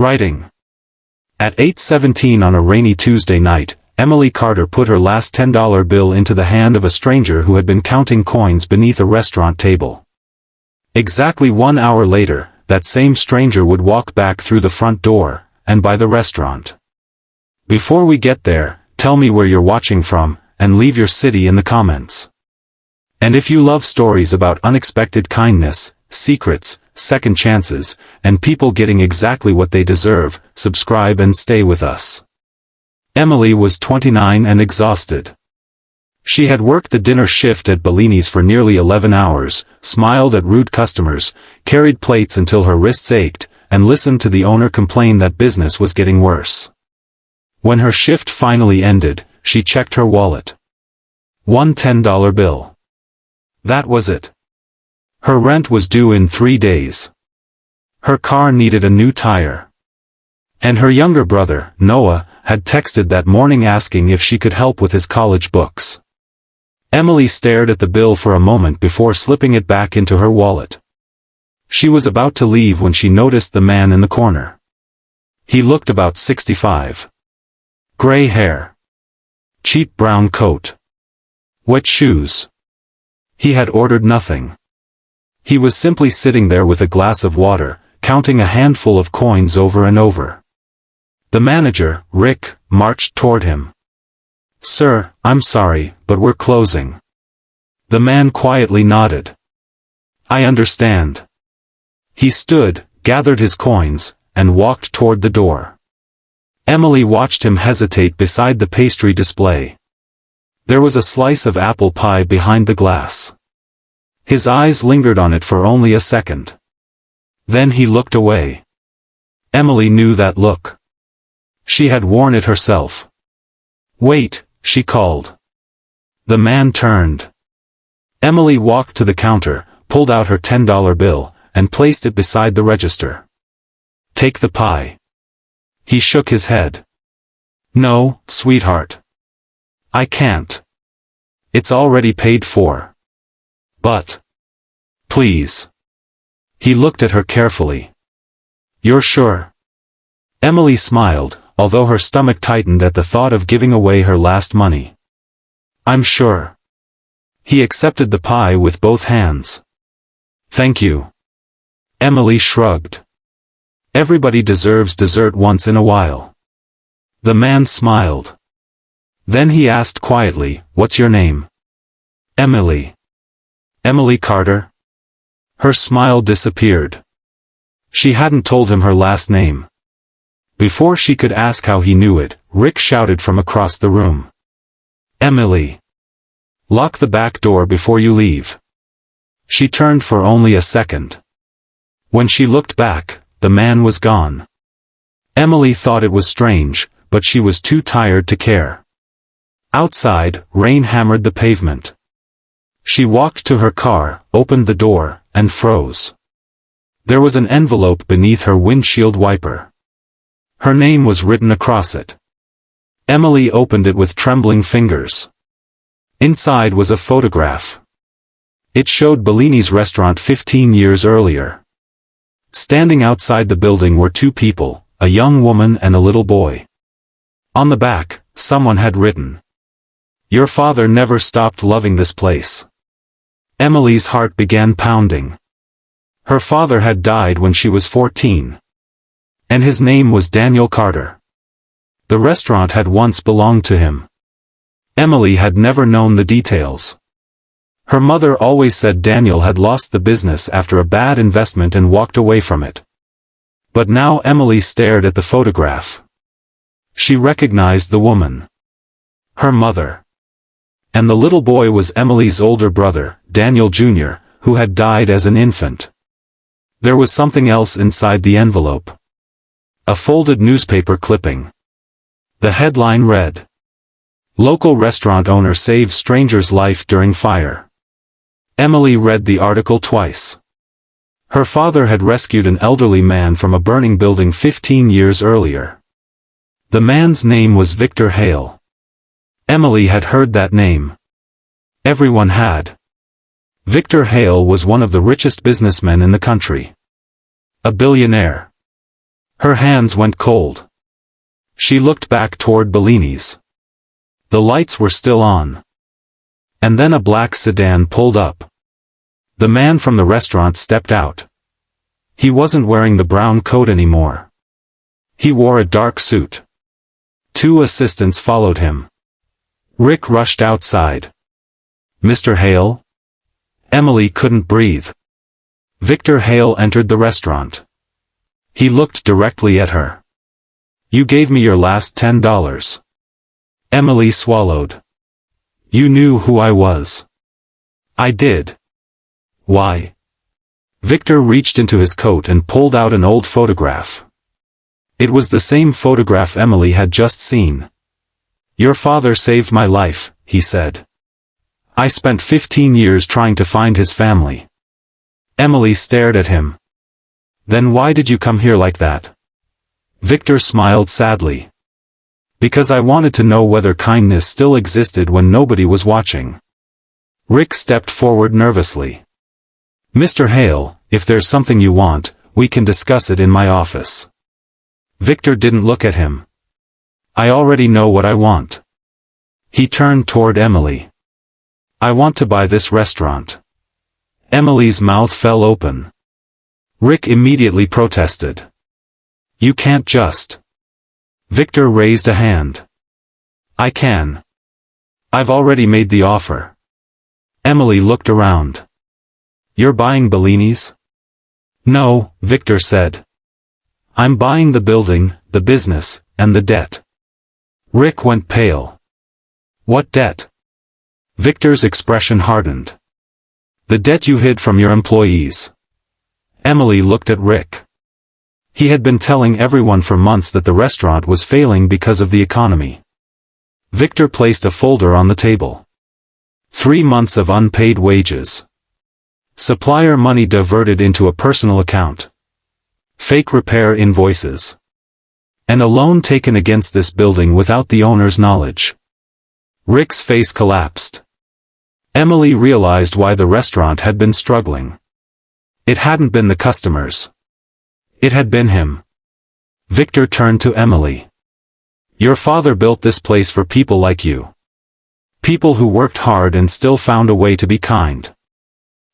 Writing. At 8:17 on a rainy Tuesday night, Emily Carter put her last $10 bill into the hand of a stranger who had been counting coins beneath a restaurant table. Exactly 1 hour later, that same stranger would walk back through the front door, and by the restaurant. Before we get there, tell me where you're watching from, and leave your city in the comments. And if you love stories about unexpected kindness, secrets, second chances, and people getting exactly what they deserve, subscribe and stay with us. Emily was 29 and exhausted. She had worked the dinner shift at Bellini's for nearly 11 hours, smiled at rude customers, carried plates until her wrists ached, and listened to the owner complain that business was getting worse. When her shift finally ended, she checked her wallet. One $10 bill. That was it. Her rent was due in 3 days. Her car needed a new tire. And her younger brother, Noah, had texted that morning asking if she could help with his college books. Emily stared at the bill for a moment before slipping it back into her wallet. She was about to leave when she noticed the man in the corner. He looked about 65. Gray hair. Cheap brown coat. Wet shoes. He had ordered nothing. He was simply sitting there with a glass of water, counting a handful of coins over and over. The manager, Rick, marched toward him. "Sir, I'm sorry, but we're closing." The man quietly nodded. "I understand." He stood, gathered his coins, and walked toward the door. Emily watched him hesitate beside the pastry display. There was a slice of apple pie behind the glass. His eyes lingered on it for only a second. Then he looked away. Emily knew that look. She had worn it herself. "Wait," she called. The man turned. Emily walked to the counter, pulled out her $10 bill, and placed it beside the register. "Take the pie." He shook his head. "No, sweetheart. I can't. It's already paid for." "But. Please." He looked at her carefully. "You're sure?" Emily smiled, although her stomach tightened at the thought of giving away her last money. "I'm sure." He accepted the pie with both hands. "Thank you." Emily shrugged. Everybody deserves dessert once in a while. The man smiled. Then he asked quietly, "What's your name?" "Emily." "Emily Carter?" Her smile disappeared. She hadn't told him her last name. Before she could ask how he knew it, Rick shouted from across the room. "Emily! Lock the back door before you leave." She turned for only a second. When she looked back, the man was gone. Emily thought it was strange, but she was too tired to care. Outside, rain hammered the pavement. She walked to her car, opened the door, and froze. There was an envelope beneath her windshield wiper. Her name was written across it. Emily opened it with trembling fingers. Inside was a photograph. It showed Bellini's restaurant 15 years earlier. Standing outside the building were two people, a young woman and a little boy. On the back, someone had written, "Your father never stopped loving this place." Emily's heart began pounding. Her father had died when she was 14. And his name was Daniel Carter. The restaurant had once belonged to him. Emily had never known the details. Her mother always said Daniel had lost the business after a bad investment and walked away from it. But now Emily stared at the photograph. She recognized the woman. Her mother. And the little boy was Emily's older brother, Daniel Jr., who had died as an infant. There was something else inside the envelope. A folded newspaper clipping. The headline read, "Local restaurant owner saves stranger's life during fire." Emily read the article twice. Her father had rescued an elderly man from a burning building 15 years earlier. The man's name was Victor Hale. Emily had heard that name. Everyone had. Victor Hale was one of the richest businessmen in the country. A billionaire. Her hands went cold. She looked back toward Bellini's. The lights were still on. And then a black sedan pulled up. The man from the restaurant stepped out. He wasn't wearing the brown coat anymore. He wore a dark suit. 2 assistants followed him. Rick rushed outside. "Mr. Hale?" Emily couldn't breathe. Victor Hale entered the restaurant. He looked directly at her. "You gave me your last $10. Emily swallowed. "You knew who I was." "I did." "Why?" Victor reached into his coat and pulled out an old photograph. It was the same photograph Emily had just seen. "Your father saved my life," he said. "I spent 15 years trying to find his family." Emily stared at him. "Then why did you come here like that?" Victor smiled sadly. "Because I wanted to know whether kindness still existed when nobody was watching." Rick stepped forward nervously. "Mr. Hale, if there's something you want, we can discuss it in my office." Victor didn't look at him. "I already know what I want." He turned toward Emily. "I want to buy this restaurant." Emily's mouth fell open. Rick immediately protested. "You can't just." Victor raised a hand. "I can. I've already made the offer." Emily looked around. "You're buying Bellini's?" "No," Victor said. "I'm buying the building, the business, and the debt." Rick went pale. "What debt?" Victor's expression hardened. "The debt you hid from your employees." Emily looked at Rick. He had been telling everyone for months that the restaurant was failing because of the economy. Victor placed a folder on the table. 3 months of unpaid wages. Supplier money diverted into a personal account. Fake repair invoices. And a loan taken against this building without the owner's knowledge. Rick's face collapsed. Emily realized why the restaurant had been struggling. It hadn't been the customers. It had been him. Victor turned to Emily. "Your father built this place for people like you. People who worked hard and still found a way to be kind."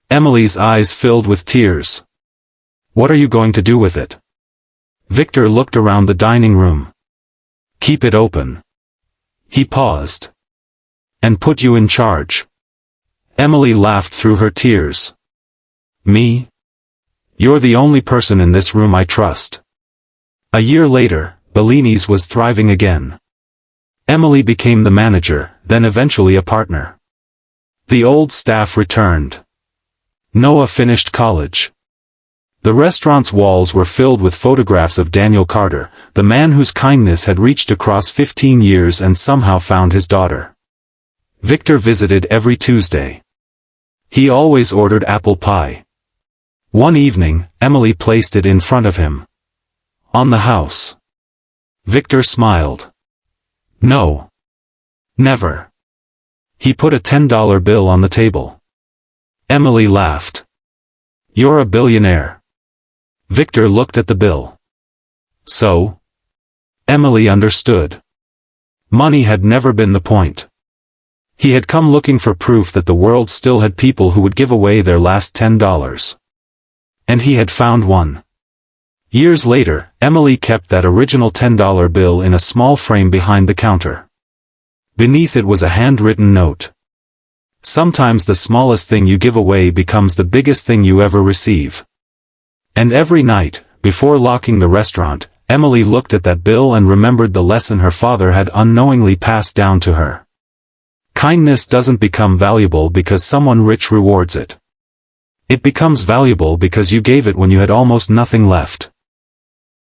Emily's eyes filled with tears. "What are you going to do with it?" Victor looked around the dining room. "Keep it open." He paused. "And put you in charge." Emily laughed through her tears. "Me? You're the only person in this room I trust." A year later, Bellini's was thriving again. Emily became the manager, then eventually a partner. The old staff returned. Noah finished college. The restaurant's walls were filled with photographs of Daniel Carter, the man whose kindness had reached across 15 years and somehow found his daughter. Victor visited every Tuesday. He always ordered apple pie. One evening, Emily placed it in front of him. "On the house." Victor smiled. "No. Never." He put a $10 bill on the table. Emily laughed. "You're a billionaire." Victor looked at the bill. "So?" Emily understood. Money had never been the point. He had come looking for proof that the world still had people who would give away their last $10. And he had found one. Years later, Emily kept that original $10 bill in a small frame behind the counter. Beneath it was a handwritten note. "Sometimes the smallest thing you give away becomes the biggest thing you ever receive." And every night, before locking the restaurant, Emily looked at that bill and remembered the lesson her father had unknowingly passed down to her. Kindness doesn't become valuable because someone rich rewards it. It becomes valuable because you gave it when you had almost nothing left.